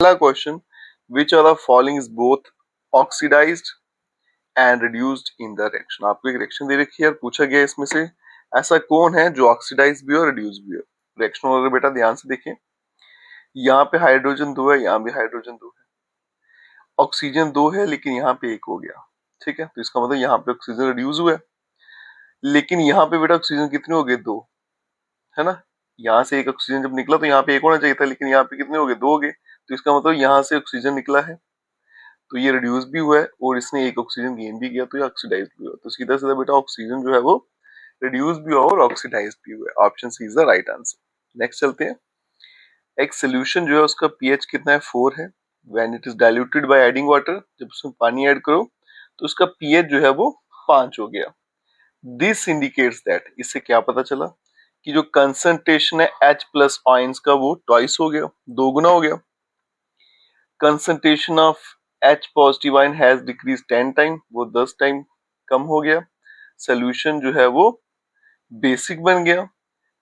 पहला question, which are the following is both oxidized and reduced in the reaction. आपको एक reaction दे रखी है और पूछा गया इसमें से ऐसा कौन है जो ऑक्सीडाइज भी हो रिड्यूस भी हो। रिएक्शन ऑर्डर बेटा ध्यान से देखिए, यहाँ पे हाइड्रोजन 2 है, यहाँ भी हाइड्रोजन 2 है, ऑक्सीजन 2 है लेकिन यहाँ पे 1 हो गया। ठीक है, तो इसका मतलब यहाँ पे ऑक्सीजन रिड्यूस हुआ है, लेकिन यहाँ पे बेटा ऑक्सीजन कितने हो गए? 2, है ना। यहाँ से एक ऑक्सीजन जब निकला तो यहाँ पे 1 होना चाहिए था, लेकिन यहाँ पे कितने हो गए? 2 हो गए। तो इसका मतलब यहाँ से ऑक्सीजन निकला है तो ये रिड्यूस भी हुआ है और इसने एक ऑक्सीजन गेन भी किया तो ये ऑक्सीडाइज भी हुआ। तो सीधा सीधा बेटा ऑक्सीजन जो है वो रिड्यूस भी हुआ और ऑक्सीडाइज भी हुआ है। Option C is the right answer. Next चलते हैं। एक सोल्यूशन जो है उसका पीएच कितना है? 4 है। When it is diluted by adding water, जब उसमें पानी ऐड करो तो उसका पीएच जो है वो 5 हो गया। दिस इंडिकेट्स दैट, इससे क्या पता चला कि जो कंसंट्रेशन है H प्लस आयंस का वो ट्वाइस हो गया, 2 गुना हो गया। Concentration of H positive ion has decrease 10 time, वो 10 टाइम कम हो गया। सोल्यूशन जो है वो बेसिक बन गया।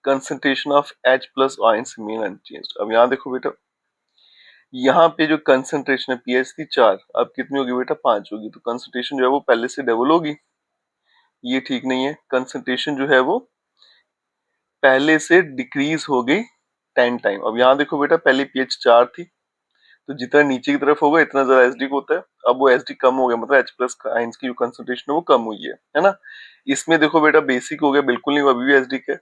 Concentration of H plus ions remain unchanged. अब यहाँ देखो बेटा, यहाँ पे जो कंसंट्रेशन है पीएच थी 4, अब कितनी होगी बेटा? 5 होगी। तो कंसंट्रेशन जो है वो पहले से डबल होगी, ये ठीक नहीं है। कंसंट्रेशन जो है वो पहले से डिक्रीज हो गई 10 टाइम। अब यहाँ देखो बेटा, पहले पीएच 4 थी तो जितना नीचे की तरफ होगा इतना ज्यादा एसिडिक होता है। अब वो एसिडिक कम हो गया, मतलब H प्लस आयंस की जो कंसंट्रेशन है वो कम हुई है ना। इसमें देखो बेटा बेसिक हो गया, बिल्कुल नहीं, अभी भी एसिडिक है।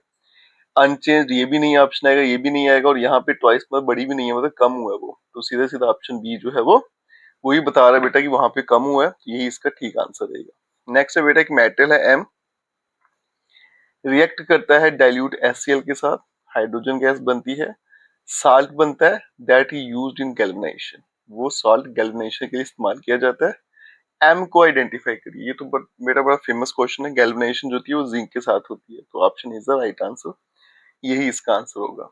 अनचेंज्ड ये भी नहीं ऑप्शन आएगा, ये भी नहीं आएगा, और यहाँ पे ट्वाइस मतलब बड़ी भी नहीं है, मतलब कम हुआ है वो। तो सीधा सीधा ऑप्शन बी जो है वो वही बता रहा है बेटा कि वहां पे कम हुआ है, यही इसका ठीक आंसर रहेगा। नेक्स्ट है बेटा, एक मेटल है M, रिएक्ट करता है डाइल्यूट HCl के साथ, हाइड्रोजन गैस बनती है, साल्ट बनता है, that he used in galvanisation. वो सॉल्ट गैल्वेनाइजेशन के लिए इस्तेमाल किया जाता है। M को आइडेंटिफाई करिए। ये तो मेरा बड़ा फेमस क्वेश्चन है। गैल्वेनाइजेशन जो होती है वो जिंक के साथ होती है, तो option is the right answer, यही इसका आंसर होगा।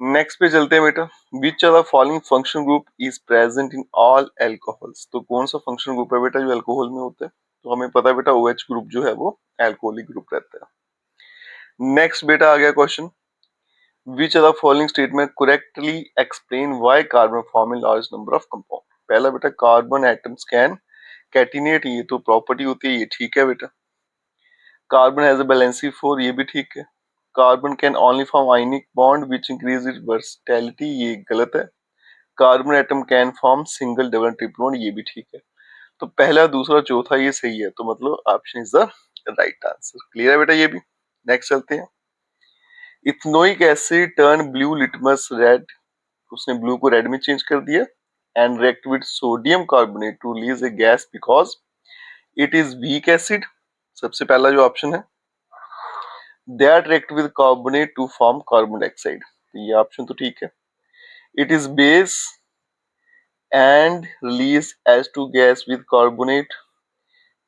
नेक्स्ट पे चलते हैं बेटा। Which are the following function group is present in all alcohols. तो कौन सा फंक्शन ग्रुप है बेटा जो अल्कोहल में होता है? तो हमें पता है बेटा OH ग्रुप जो है वो एल्कोहलिक ग्रुप रहता है। नेक्स्ट बेटा आ गया question, which are the following statement correctly explain why carbon form in large number of compound. पहला बेटा, कार्बन एटम्स कैन कैटिनेट, ये तो प्रॉपर्टी होती है, ये ठीक है बेटा। कार्बन हैज अ वैलेंसी 4, ये भी ठीक है। Carbon can only form ionic bond which increase its versatility, ये गलत है। Carbon atom can form single double triple bond, ये भी ठीक है। तो पहला दूसरा चौथा ये सही है, तो मतलब option is the right answer. Clear है बेटा ये भी। नेक्स्ट चलते हैं। Ethanoic acid turn blue litmus red, उसने ब्लू को रेड में चेंज कर दिया। And react with sodium carbonate to release a gas because it is weak acid, सबसे पहला जो ऑप्शन है। That react with carbonate to form carbon dioxide, ये ऑप्शन तो ठीक है। It is base and release H2 gas with carbonate,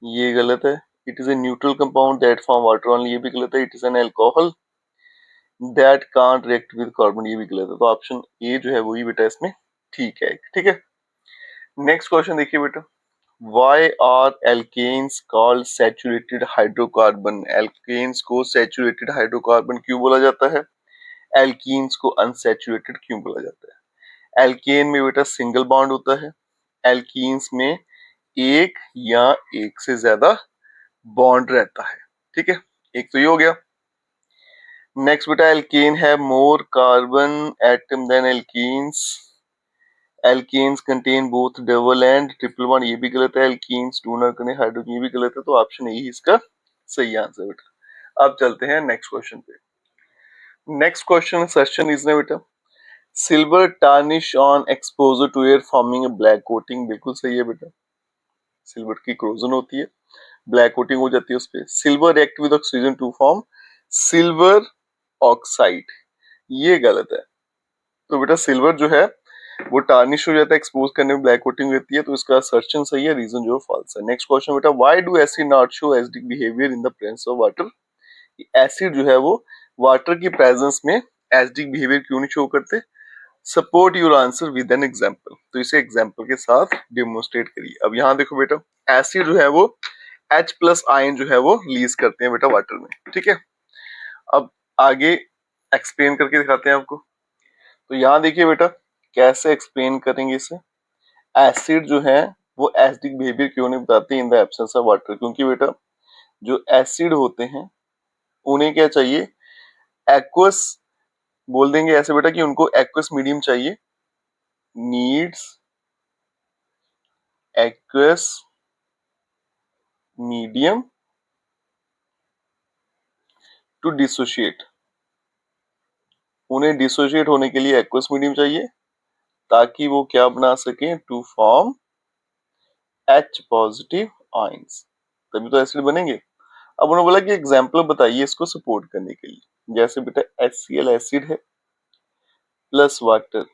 ये गलत है। It is a neutral compound that form water only, ये भी गलत है। It is an alcohol that can't react with carbon, ये भी गलत है। तो ऑप्शन ए जो है वही बेटा इसमें ठीक है। ठीक है, नेक्स्ट क्वेश्चन देखिए बेटा। Why are alkanes called saturated hydrocarbon? Alkanes को saturated hydrocarbon क्यों बोला जाता है? Alkenes को unsaturated क्यों बोला जाता है? Alkane में बेटा सिंगल बॉन्ड होता है, Alkenes में एक या एक से ज्यादा बॉन्ड रहता है। ठीक है, एक तो ये हो गया। नेक्स्ट बेटा, एल्केन है more carbon atom than alkenes, alkanes contain both double and triple bond, ये भी गलत है। Alkenes do not contain hydrogen, ये भी गलत है। तो ऑप्शन यही इसका सही आंसर बेटा। अब चलते हैं नेक्स्ट क्वेश्चन पे। नेक्स्ट क्वेश्चन सेशन इज ना बेटा, silver tarnish on exposure to air forming a black coating, बिल्कुल सही है बेटा। सिल्वर की क्रोजन होती है, ब्लैक कोटिंग हो जाती है उस पे। Silver react with oxygen to form silver oxide, ये गलत है। तो बेटा सिल्वर जो है वो टार्निश हो जाता है एक्सपोज करने में, ब्लैक कोटिंग रहती है, तो इसका असर्शन सही है, रीजन जो फॉल्स है। नेक्स्ट क्वेश्चन बेटा, why do acid not show acidic behaviour in the presence of water. Acid जो है वो वाटर की प्रेजेंस में एसिडिक बिहेवियर क्यों नहीं शो करते? Support your answer with an example, तो इसे एग्जांपल के साथ डेमोन्स्ट्रेट करिए। अब यहाँ देखो बेटा, एसिड जो है वो H प्लस आयन जो है वो रिलीज करते हैं बेटा वाटर में। ठीक है, अब आगे एक्सप्लेन करके दिखाते हैं आपको। तो यहाँ देखिए बेटा, कैसे एक्सप्लेन करेंगे इसे? एसिड जो है वो एसिडिक बिहेवियर क्यों नहीं बताते in the absence of water? क्योंकि बेटा जो एसिड होते हैं उन्हें क्या चाहिए? एक्वस, बोल देंगे ऐसे बेटा कि उनको एक्वस मीडियम चाहिए, needs aqueous medium to dissociate. उन्हें डिसोशिएट होने के लिए एक्वस मीडियम चाहिए ताकि वो क्या बना सके? To form H positive ions, तभी तो एसिड बनेंगे। अब उन्होंने बोला कि एग्जाम्पल बताइए इसको सपोर्ट करने के लिए। जैसे बेटा HCl एसिड है प्लस वाटर,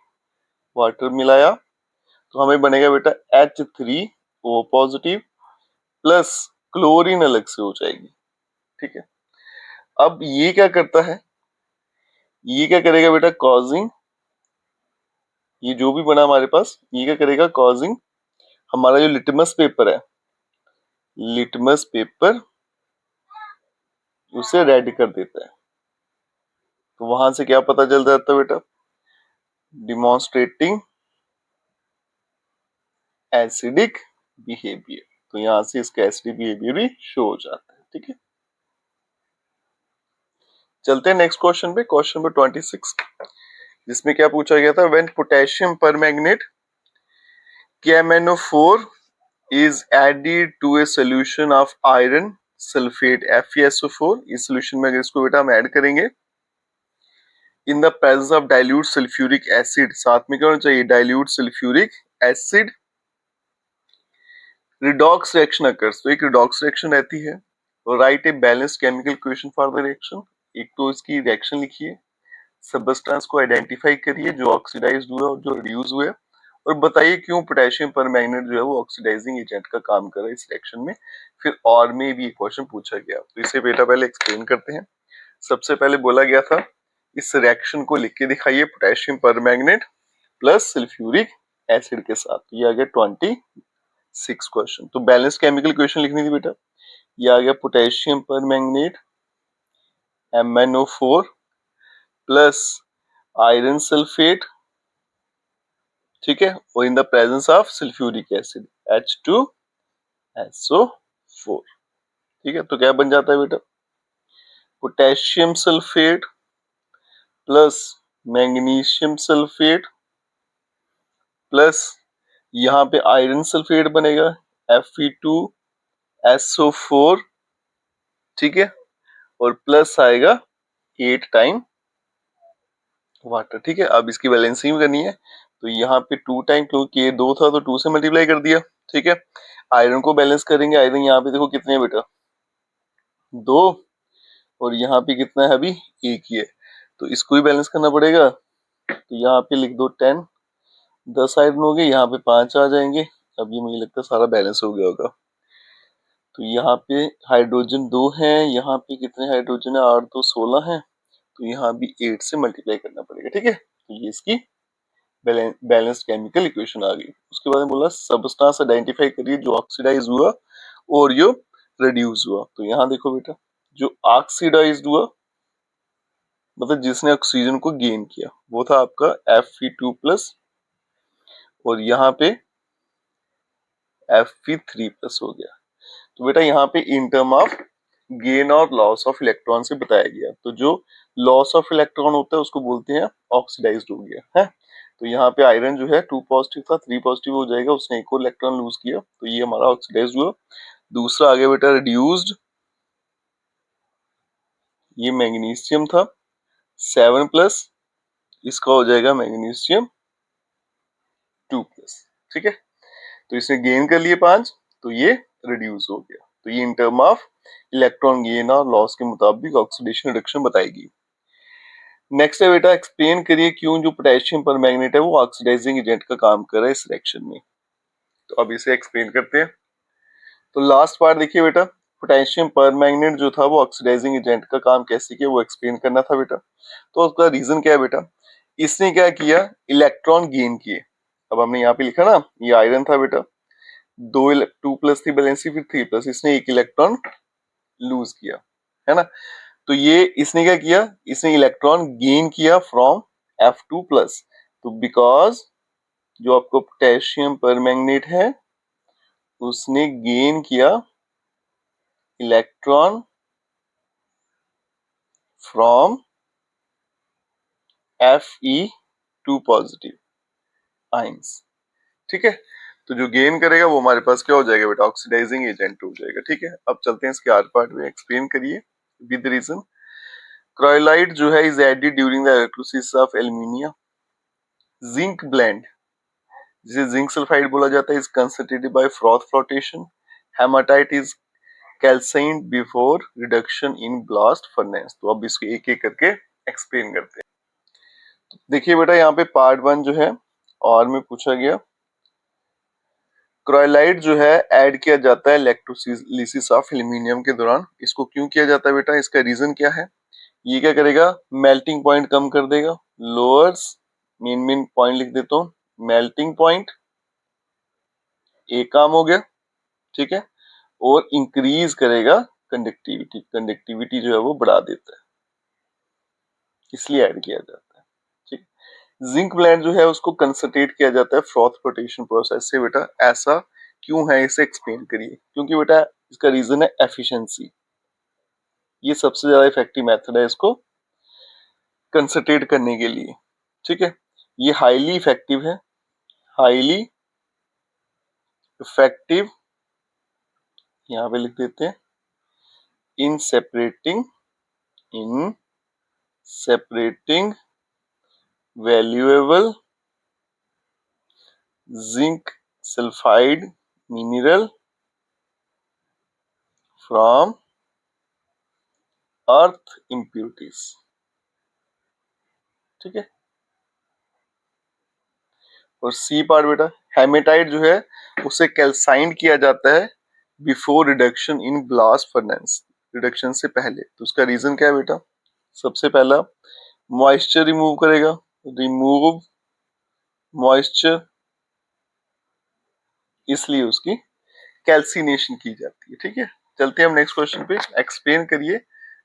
वाटर मिलाया तो हमें बनेगा बेटा H3O पॉजिटिव प्लस क्लोरीन अलग से हो जाएगी। ठीक है, अब ये क्या करता है? ये क्या करेगा बेटा? कॉजिंग, ये जो भी बना हमारे पास ये क्या करेगा? कॉजिंग हमारा जो लिटमस पेपर है, लिटमस पेपर उसे रेड कर देता है। तो वहां से क्या पता चल जाता है बेटा? Demonstrating acidic behaviour. तो यहां से इसका एसिडिक बिहेवियर भी शो हो जाता है। ठीक है, चलते हैं नेक्स्ट क्वेश्चन पे, क्वेश्चन नंबर 26, जिसमें क्या पूछा गया था? When potassium permanganate KMnO4 is added to a solution of iron sulfate FeSO4, इस सोल्यूशन में अगर इसको बेटा हम ऐड करेंगे in the presence of dilute sulphuric acid, साथ में क्या होना चाहिए? Dilute sulphuric acid, redox reaction occurs. तो एक रिडॉक्स रिएक्शन रहती है। Right a balanced chemical equation for the reaction. एक तो इसकी रिएक्शन लिखिए, सबस्टेंस को आइडेंटिफाई करिए जो ऑक्सीडाइज्ड हुआ और जो रिड्यूस हुआ, और बताइए क्यों पोटेशियम परमैंगनेट जो है वो ऑक्सीडाइजिंग एजेंट का काम कर रहा है इस रिएक्शन में। फिर और में भी एक क्वेश्चन पूछा गया, तो इसे बेटा पहले एक्सप्लेन करते हैं। सबसे पहले बोला गया था इस रिएक्शन को लिख के दिखाइए, potassium permanganate plus sulphuric acid के साथ। ये आ गया 26 क्वेश्चन। तो बैलेंस केमिकल इक्वेशन लिखनी थी बेटा, ये आ गया potassium permanganate MnO4 plus iron sulphate, ठीक है, और in the presence of sulphuric acid H2SO4। ठीक है, तो क्या बन जाता है बेटा? Potassium sulphate plus magnesium sulphate plus यहाँ पे आयरन सल्फेट बनेगा Fe2SO4, ठीक है, और प्लस आएगा 8 टाइम वाटर। ठीक है, अब इसकी बैलेंसिंग करनी है, तो यहाँ पे 2 टाइम, क्योंकि ये 2 था तो 2 से मल्टीप्लाई कर दिया। ठीक है, आयरन को बैलेंस करेंगे, आयरन यहाँ पे देखो कितने बेटा? 2, और यहाँ पे कितना है? अभी 1 ही है, तो इसको ही बैलेंस करना पड़ेगा। तो यहाँ पे लिख दो 10, 10 आयरन हो गए, यहाँ पे 5 आ जाएंगे। अब ये मुझे लगता है सारा बैलेंस हो गया होगा। तो यहाँ पे हाइड्रोजन 2 है, यहाँ पे कितने हाइड्रोजन है? 8 2 16 है, तो यहाँ भी 8 से मल्टीप्लाई करना पड़ेगा। ठीक है, तो ये इसकी बैलेंस्ड केमिकल इक्वेशन आ गई। उसके बाद में बोला सबस्टेंस आइडेंटिफाई करिए जो ऑक्सीडाइज हुआ और जो रिड्यूस हुआ। तो यहाँ देखो बेटा, जो ऑक्सीडाइज्ड हुआ मतलब जिसने ऑक्सीजन को गेन किया वो था आपका Fe2+, और यहाँ पे Fe3+ हो गया। तो बेटा यहाँ पे इन टर्म ऑफ गेन और लॉस ऑफ इलेक्ट्रॉन से बताया गया। तो जो लॉस ऑफ इलेक्ट्रॉन होता है उसको बोलते हैं ऑक्सीडाइज्ड हो गया है। तो यहाँ पे आयरन जो है 2 पॉजिटिव था, 3 पॉजिटिव हो जाएगा, उसने एक और इलेक्ट्रॉन लूज किया, तो ये हमारा ऑक्सीडाइज्ड हुआ। दूसरा आगे बेटा रिड्यूस्ड, ये मैग्नीशियम था 7+, इसका हो जाएगा मैग्नीशियम 2+। ठीक है, तो इसने गेन कर लिए 5, तो ये रिड्यूस हो गया। तो ये in term of electron gain और लॉस के मुताबिक ऑक्सीडेशन रिडक्शन बताएगी। नेक्स्ट है बेटा, एक्सप्लेन करिए क्यों जो पोटेशियम परमैंगनेट है वो ऑक्सीडाइजिंग एजेंट का काम कर रहा है इस रिएक्शन में। तो अब इसे एक्सप्लेन करते हैं। तो लास्ट पार्ट देखिए बेटा, पोटेशियम परमैंगनेट जो था वो ऑक्सीडाइजिंग एजेंट का काम कैसे किया वो एक्सप्लेन करना था बेटा। तो उसका रीजन क्या है बेटा? इसने क्या किया? इलेक्ट्रॉन गेन किए। अब हमने यहाँ पे लिखा ना, ये आयरन था बेटा, 2+ थी बैलेंसी, फिर 3+, इसने एक इलेक्ट्रॉन लूज किया, है ना। तो ये इसने क्या किया? इसने इलेक्ट्रॉन गेन किया फ्रॉम F2+, तो बिकॉज जो आपको पोटेशियम परमैंगनेट है उसने गेन किया electron from Fe2 positive ions. ठीक है, तो जो गेन करेगा वो हमारे पास क्या हो जाएगा बेटा, ऑक्सीडाइजिंग एजेंट हो जाएगा। ठीक है, अब चलते हैं इसके आर पार्ट में, एक्सप्लेन करिए विद रीजन। क्रायोलाइट जो है is added during the electrolysis of aluminium zinc blende, जिसे जिंक सल्फाइड बोला जाता है, is concentrated by froth flotation. Haematite is calcined before reduction in blast furnace. तो अब इसको एक एक करके एक्सप्लेन करते हैं। देखिए बेटा, यहाँ पे पार्ट 1 जो है और में पूछा गया, क्रायोलाइट जो है ऐड किया जाता है इलेक्ट्रोलिसिस ऑफ एल्यूमिनियम के दौरान। इसको क्यों किया जाता है बेटा, इसका रीजन क्या है? ये क्या करेगा, मेल्टिंग पॉइंट कम कर देगा, लोअर्स, मेन पॉइंट लिख देता हूँ, मेल्टिंग पॉइंट एक काम हो गया। ठीक है, और इंक्रीज करेगा कंडक्टिविटी, कंडक्टिविटी जो है वो बढ़ा देता है, इसलिए ऐड किया जाता है। ठीक, जिंक ब्लेंड जो है उसको कंसंट्रेट किया जाता है फ्रॉथ फ्लोटेशन प्रोसेस से। बेटा ऐसा क्यों है, इसे एक्सप्लेन करिए। क्योंकि बेटा इसका रीजन है एफिशिएंसी, ये सबसे ज्यादा इफेक्टिव मेथड है इसको कंसंट्रेट करने के लिए। ठीक है, ये हाईली इफेक्टिव है, हाईली इफेक्टिव, यहाँ पे लिख देते हैं, in separating valuable zinc sulphide mineral from earth impurities. ठीक है, और सी पार्ट बेटा, हेमेटाइट जो है उसे कैल्साइंड किया जाता है before reduction in blast furnace, reduction से पहले। तो उसका रीजन क्या है बेटा, सबसे पहला मॉइस्चर रिमूव करेगा, रिमूव मॉइस्चर, इसलिए उसकी कैल्सिनेशन की जाती है। ठीक है, चलते हैं हम नेक्स्ट क्वेश्चन पे। एक्सप्लेन करिए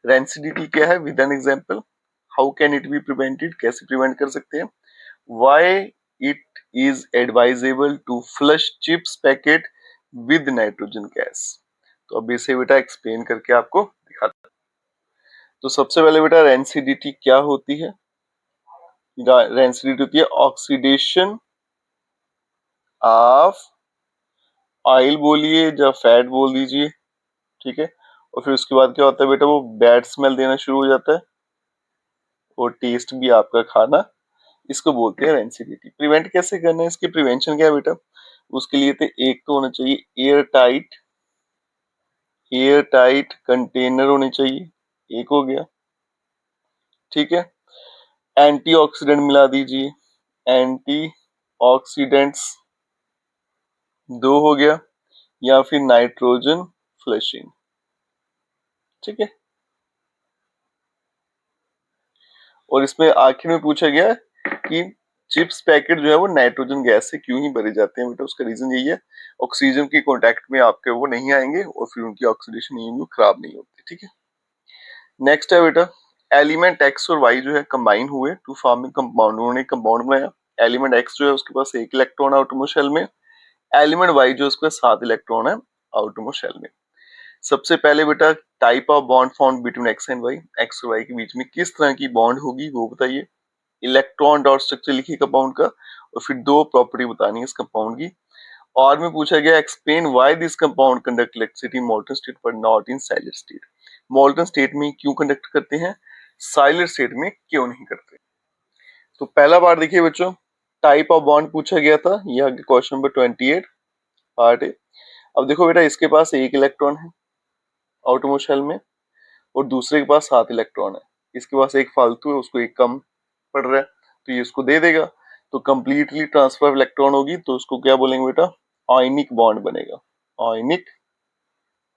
रेंसिडिटी क्या है with an example. How can it be prevented, कैसे प्रिवेंट कर सकते हैं। Why it is advisable to flush chips packet with nitrogen gas. तो अब इसे बेटा एक्सप्लेन करके आपको दिखाता हूं। तो सबसे पहले बेटा रेंसिडिटी क्या होती है, रेंसिडिटी होती है ऑक्सीडेशन ऑफ ऑयल बोलिए या फैट बोल दीजिए। ठीक है, और फिर उसके बाद क्या होता है बेटा, वो बैड स्मेल देना शुरू हो जाता है और टेस्ट भी आपका खाना, इसको बोलते हैं रेंसिडिटी। प्रिवेंट कैसे करना है, इसकी प्रिवेंशन क्या है बेटा, उसके लिए तो एक तो होना चाहिए एयर टाइट कंटेनर होने चाहिए, एक हो गया। ठीक है, एंटीऑक्सीडेंट मिला दीजिए, एंटीऑक्सीडेंट्स दो हो गया, या फिर नाइट्रोजन फ्लशिंग। ठीक है, और इसमें आखिर में पूछा गया कि चिप्स पैकेट जो है वो नाइट्रोजन गैस से क्यों ही भरे जाते हैं बेटा, उसका रीजन यही है, ऑक्सीजन के कांटेक्ट में आपके वो नहीं आएंगे और फिर उनकी ऑक्सीडेशन खराब नहीं होती। ठीक है, नेक्स्ट है बेटा, एलिमेंट एक्स और वाई जो है कंबाइन हुए टू फॉर्मिंग कंपाउंड, उन्होंने कंपाउंड बनाया। एलिमेंट एक्स जो है उसके पास एक इलेक्ट्रॉन है आउटरमोस्ट शेल में, एलिमेंट वाई जो है उसके पास 7 इलेक्ट्रॉन है आउटरमोस्ट शेल में। सबसे पहले बेटा type of bond found between X and Y, X और वाई के बीच में किस तरह की बॉन्ड होगी वो बताइए। इलेक्ट्रॉन डॉट स्ट्रक्चर लिखिए कंपाउंड का, और फिर दो प्रॉपर्टी बतानी है इस कंपाउंड की। और में पूछा गया explain why this compound conduct electricity molten state but not in solid state. Molten state में क्यों कंडक्ट करते हैं, सॉलिड स्टेट में क्यों नहीं करते। तो पहला पार्ट देखिए बच्चों, टाइप ऑफ बॉन्ड पूछा गया था, यह क्वेश्चन नंबर 28 पार्ट है। अब देखो बेटा, इसके पास एक इलेक्ट्रॉन है आउटरमोस्ट शेल में और दूसरे के पास 7 इलेक्ट्रॉन है, इसके पास एक फालतू है, उसको एक कम पड़ रहा है, तो ये इसको दे देगा, तो कंप्लीटली ट्रांसफर इलेक्ट्रॉन होगी, तो उसको क्या बोलेंगे बेटा, आयनिक बॉन्ड बनेगा, आयनिक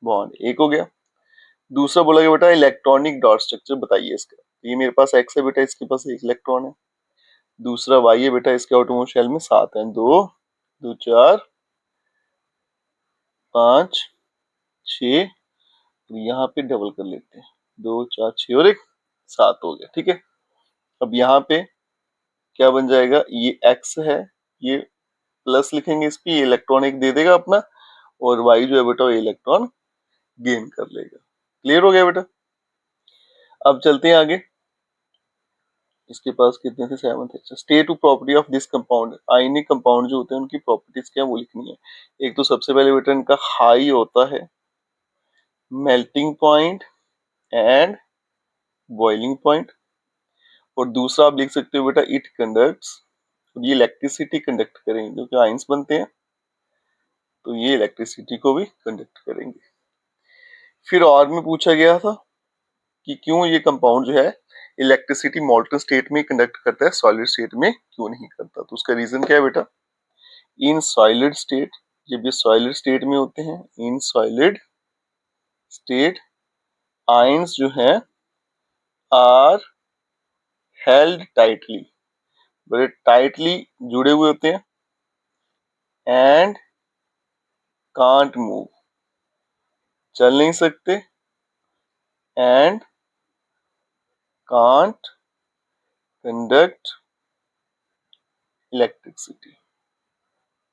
बॉन्ड एक हो गया। दूसरा बोला गया बेटा इलेक्ट्रॉनिक डॉट स्ट्रक्चर बताइए इसका, ये मेरे पास एक्स है बेटा, इसके पास एक इलेक्ट्रॉन है। दूसरा वाई है बेटा, इसके आउटरमोस्ट शेल में 7 है, दो दो 4 5 6, यहाँ पे डबल कर लेते हैं, 2 4 6 और एक 7 हो गया। ठीक है, अब यहाँ पे क्या बन जाएगा, ये x है, ये प्लस लिखेंगे इस पे, ये इलेक्ट्रॉन एक दे देगा अपना, और y जो है बेटा वो इलेक्ट्रॉन गेन कर लेगा। क्लियर हो गया बेटा। अब चलते हैं आगे, इसके पास कितने थे, 7 थे। State two property of this compound, ionic compound जो होते हैं उनकी प्रॉपर्टीज क्या वो लिखनी है। एक तो सबसे पहले बेटा इनका हाई होता है melting point and boiling point, और दूसरा आप लिख सकते हो बेटा इट कंडक्ट्स, ये इलेक्ट्रिसिटी कंडक्ट करेंगे क्योंकि आयंस बनते हैं, तो ये इलेक्ट्रिसिटी को भी कंडक्ट करेंगे। फिर और में पूछा गया था कि क्यों ये कंपाउंड जो है इलेक्ट्रिसिटी मॉल्टन स्टेट में कंडक्ट करता है, सॉलिड स्टेट में क्यों नहीं करता। तो उसका रीजन क्या है बेटा, इन सॉलिड स्टेट, जब ये सॉलिड स्टेट में होते हैं, इन सॉलिड स्टेट आयंस जो हैं आर हेल्ड टाइटली, बड़े टाइटली जुड़े हुए होते हैं, एंड कांट मूव, चल नहीं सकते, एंड कांट कंडक्ट इलेक्ट्रिसिटी,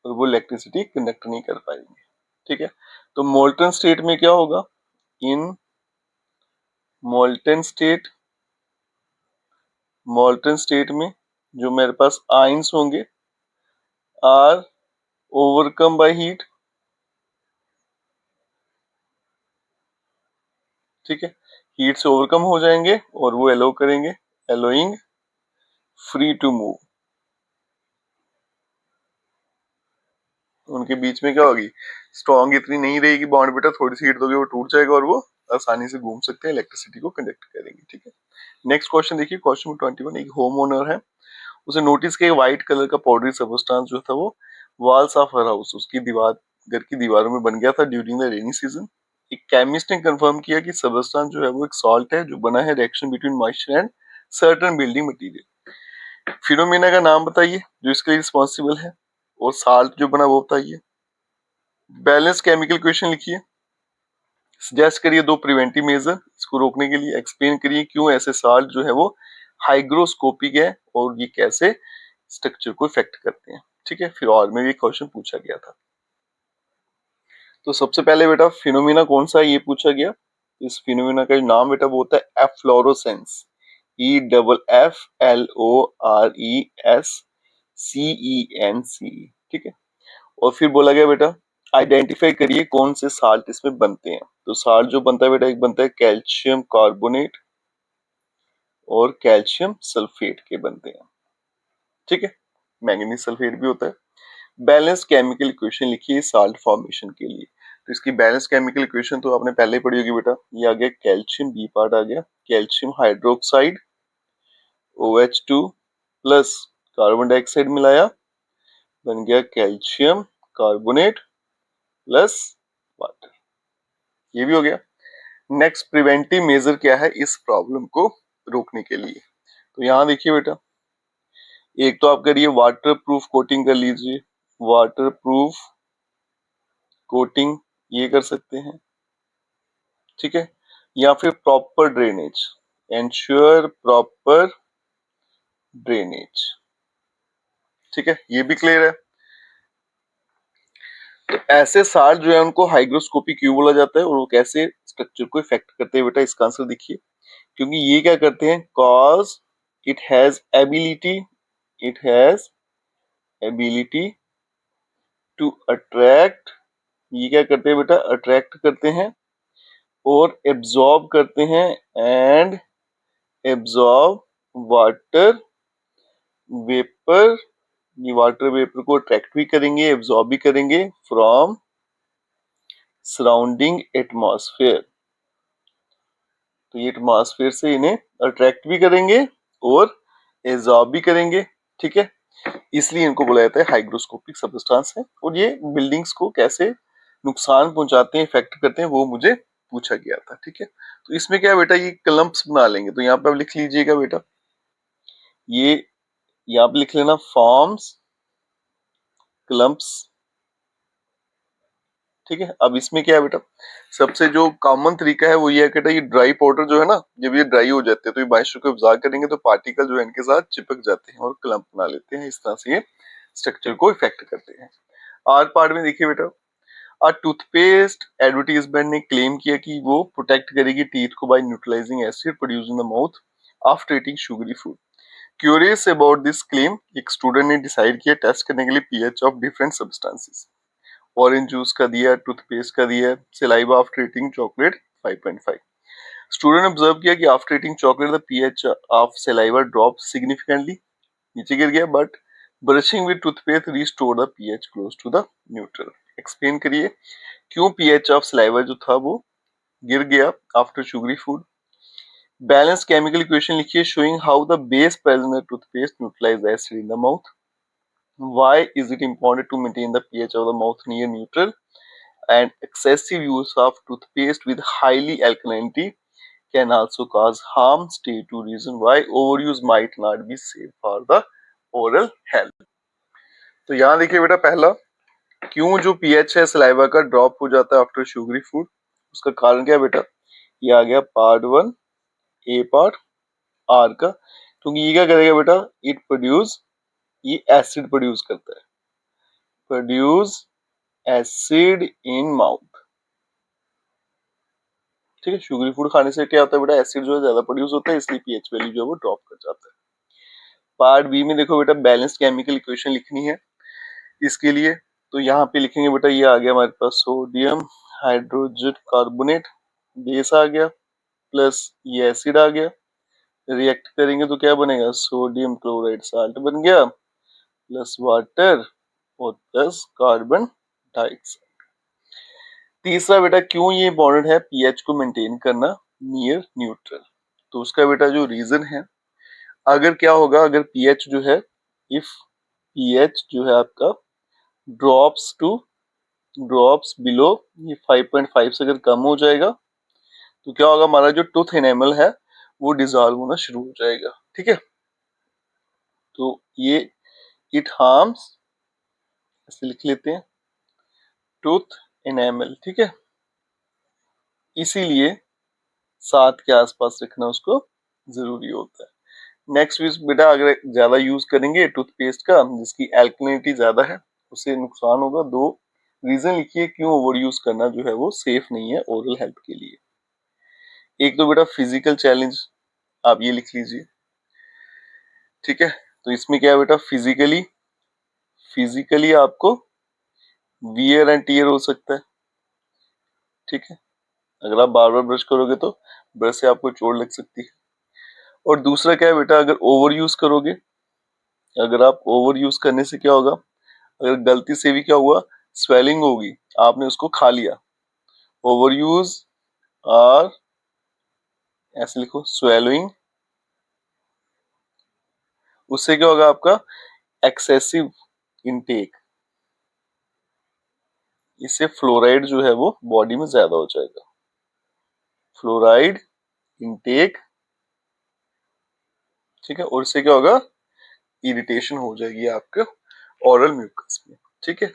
और वो इलेक्ट्रिसिटी कंडक्ट नहीं कर पाएंगे। ठीक है, तो मोल्टन स्टेट में क्या होगा, इन मोल्टन स्टेट, मोल्टन स्टेट में जो मेरे पास आयंस होंगे आर ओवरकम बाय हीट। ठीक है, हीट से ओवरकम हो जाएंगे और वो एलो करेंगे, एलोइंग फ्री टू मूव। उनके बीच में क्या होगी, स्ट्रॉन्ग इतनी नहीं रहेगी बॉन्ड बेटा, थोड़ी सी हीट दोगे वो टूट जाएगा और वो आसानी से घूम सकते हैं, इलेक्ट्रिसिटी को कंडक्ट करेंगे। ठीक है, नेक्स्ट क्वेश्चन देखिए, क्वेश्चन 21, एक होम ओनर है, उसे नोटिस किया व्हाइट कलर का पाउडरी सबस्टेंस जो था वो वॉल्स ऑफ हर हाउस, उसकी दीवार, घर की दीवारों में बन गया था ड्यूरिंग द रेनी सीजन। एक केमिस्ट ने कंफर्म किया कि सबस्टेंस जो है वो एक सॉल्ट है जो बना है reaction between moisture and certain building material. Phenomena का नाम बताइए जो इसके लिए रिस्पॉन्सिबल है, और साल्ट जो बना वो बताइए। बैलेंस केमिकल इक्वेशन लिखिए, सजेस्ट करिए दो प्रिवेंटिव मेजर इसको रोकने के लिए, एक्सप्लेन करिए क्यों ऐसे साल्ट जो है वो हाइग्रोस्कोपिक है और ये कैसे स्ट्रक्चर को इफेक्ट करते हैं। ठीक है, फिर और में भी क्वेश्चन पूछा गया था। तो सबसे पहले बेटा फिनोमिना कौन सा है ये पूछा गया, इस फिनोमिना का नाम बेटा वो होता है एफ्लोरोसेंस, EFFLORESCENCE। ठीक है, और फिर बोला गया बेटा आइडेंटिफाई करिए कौन से साल्ट इसमें बनते हैं। तो साल्ट जो बनता है बेटा, एक बनता है कैल्शियम कार्बोनेट और कैल्शियम सल्फेट के बनते हैं। ठीक है, मैंगनीज सल्फेट भी होता है। बैलेंस केमिकल इक्वेशन लिखिए साल्ट फॉर्मेशन के लिए। तो इसकी बैलेंस केमिकल इक्वेशन तो आपने पहले ही पढ़ी होगी बेटा, ये आ गया कैल्शियम, बी पार्ट आ गया calcium hydroxide OH2 plus carbon dioxide मिलाया, बन गया कैल्शियम कार्बोनेट प्लस वाटर, ये भी हो गया। नेक्स्ट प्रिवेंटिव मेजर क्या है इस प्रॉब्लम को रोकने के लिए, तो यहाँ देखिए बेटा, एक तो आप करिए वाटर प्रूफ कोटिंग कर लीजिए, वाटर प्रूफ कोटिंग ये कर सकते हैं। ठीक है, या फिर proper drainage, ensure proper drainage. ठीक है, ये भी क्लियर है। तो ऐसे साल्ट जो है उनको हाइग्रोस्कोपी क्यों बोला जाता है और वो कैसे स्ट्रक्चर को इफेक्ट करते हैं बेटा, इसका आंसर देखिए, क्योंकि ये क्या करते हैं, cause it has ability, it has ability to attract, ये क्या करते हैं बेटा, अट्रैक्ट करते हैं और एब्जॉर्ब करते हैं, एंड एब्जॉर्ब वाटर वेपर, ये वाटर वेपर को अट्रैक्ट भी करेंगे एब्जॉर्ब भी करेंगे फ्रॉम सराउंडिंग एटमॉस्फेयर। तो ये एटमॉस्फेयर से इन्हें अट्रैक्ट भी करेंगे और एब्जॉर्ब भी करेंगे। ठीक है, इसलिए इनको बोला जाता है हाइग्रोस्कोपिक सब्सटेंस है। और ये बिल्डिंग्स को कैसे नुकसान पहुंचाते हैं, इफेक्ट करते हैं, वो मुझे पूछा गया था। ठीक है, तो इसमें क्या है बेटा, ये क्लम्प्स बना लेंगे, तो यहाँ पे आप लिख लीजिएगा बेटा, ये यहाँ पे लिख लेना फॉर्म्स क्लम्प्स। ठीक है। अब इसमें क्या है बेटा, सबसे जो कॉमन तरीका है वो ये है कि ये ड्राई पाउडर जो है ना, जब ये ड्राई हो जाते हैं तो ये मॉइस्चर को एब्जॉर्ब करेंगे तो पार्टिकल जो है इनके साथ चिपक जाते हैं और क्लम्प बना लेते हैं। इस तरह से ये स्ट्रक्चर को इफेक्ट करते हैं। आर पार्ट में देखिए बेटा, टूथपेस्ट एडवर्टीजमेंट ने क्लेम किया कि वो प्रोटेक्ट करेगी टीथ को by neutralizing acid produce in the mouth after eating sugary food. Curious about this claim, एक स्टूडेंट ने डिसाइड किया टेस्ट करने के लिए pH of different substances. Orange juice का दिया, टूथपेस्ट का दिया, saliva after eating chocolate 5.5। Student ने ऑब्जर्व किया कि after eating chocolate the pH of saliva drop significantly, नीचे गिर गया, but brushing with toothpaste restore the pH close to the neutral. Explain करिए क्यों पीएच ऑफ सलाइवा जो था वो गिर गया after sugary food. Balance chemical equation लिखिए showing how the base present in toothpaste neutralise acid in the mouth. Why is it important to maintain the pH of the mouth near neutral? And excessive use of toothpaste with highly alkalinity can also cause harm. Stay to reason why overuse might not be safe for the oral health. तो यहाँ देखिए बेटा, पहला क्यों जो pH है saliva का drop हो जाता है आफ्टर शुगरी फूड, उसका कारण क्या है बेटा, ये आ गया पार्ट 1 ए पार्ट आर का। क्योंकि ये क्या करेगा बेटा, इट प्रोड्यूस, ये एसिड प्रोड्यूस करता है, प्रोड्यूस एसिड इन माउथ। ठीक है, शुगरी फूड खाने से क्या होता है बेटा, एसिड जो है ज्यादा प्रोड्यूस होता है, इसलिए पीएच वैल्यू जो है वो ड्रॉप कर जाता है। पार्ट बी में देखो बेटा, बैलेंस केमिकल इक्वेशन लिखनी है इसके लिए। तो यहाँ पे लिखेंगे बेटा, ये आ गया हमारे पास सोडियम हाइड्रोजन कार्बोनेट बेस आ गया, प्लस ये एसिड आ गया, रिएक्ट करेंगे तो क्या बनेगा, सोडियम क्लोराइड साल्ट बन गया, प्लस वाटर और प्लस कार्बन डाइऑक्साइड। तीसरा बेटा, क्यों ये इंपॉर्टेंट है पीएच को मेंटेन करना नियर न्यूट्रल, तो उसका बेटा जो रीजन है, अगर क्या होगा, अगर पीएच जो है, इफ पीएच जो है आपका ड्रॉप्स बिलो ये 5.5 से अगर कम हो जाएगा तो क्या होगा, हमारा जो टूथ एनेमल है वो डिसॉल्व होना शुरू हो जाएगा। ठीक है, तो ये इट हार्म्स, ऐसे लिख लेते हैं, टूथ एनेमल। ठीक है, इसीलिए 7 के आसपास रखना उसको जरूरी होता है। नेक्स्ट वीक बेटा, अगर ज्यादा यूज करेंगे टूथपेस्ट का जिसकी एल्कलिनिटी ज्यादा है, उससे नुकसान होगा। 2 रीजन लिखिए क्यों ओवर यूज करना जो है वो सेफ नहीं है ओरल हेल्थ के लिए। एक तो बेटा फिजिकल चैलेंज, आप ये लिख लीजिए। ठीक है, तो इसमें क्या है बेटा, फिजिकली आपको वियर एंड टीयर हो सकता है। ठीक है, अगर आप बार बार ब्रश करोगे तो ब्रश से आपको चोट लग सकती है। और दूसरा क्या है बेटा, अगर ओवर यूज करोगे, अगर आप ओवर यूज करने से क्या होगा, अगर गलती से भी क्या हुआ, स्वेलिंग होगी, आपने उसको खा लिया, ओवर यूज और ऐसे लिखो स्वेलिंग, उससे क्या होगा आपका एक्सेसिव इनटेक, इससे फ्लोराइड जो है वो बॉडी में ज्यादा हो जाएगा, फ्लोराइड इनटेक। ठीक है, और इससे क्या होगा, इरिटेशन हो जाएगी आपके ओरल म्यूकस में। ठीक है,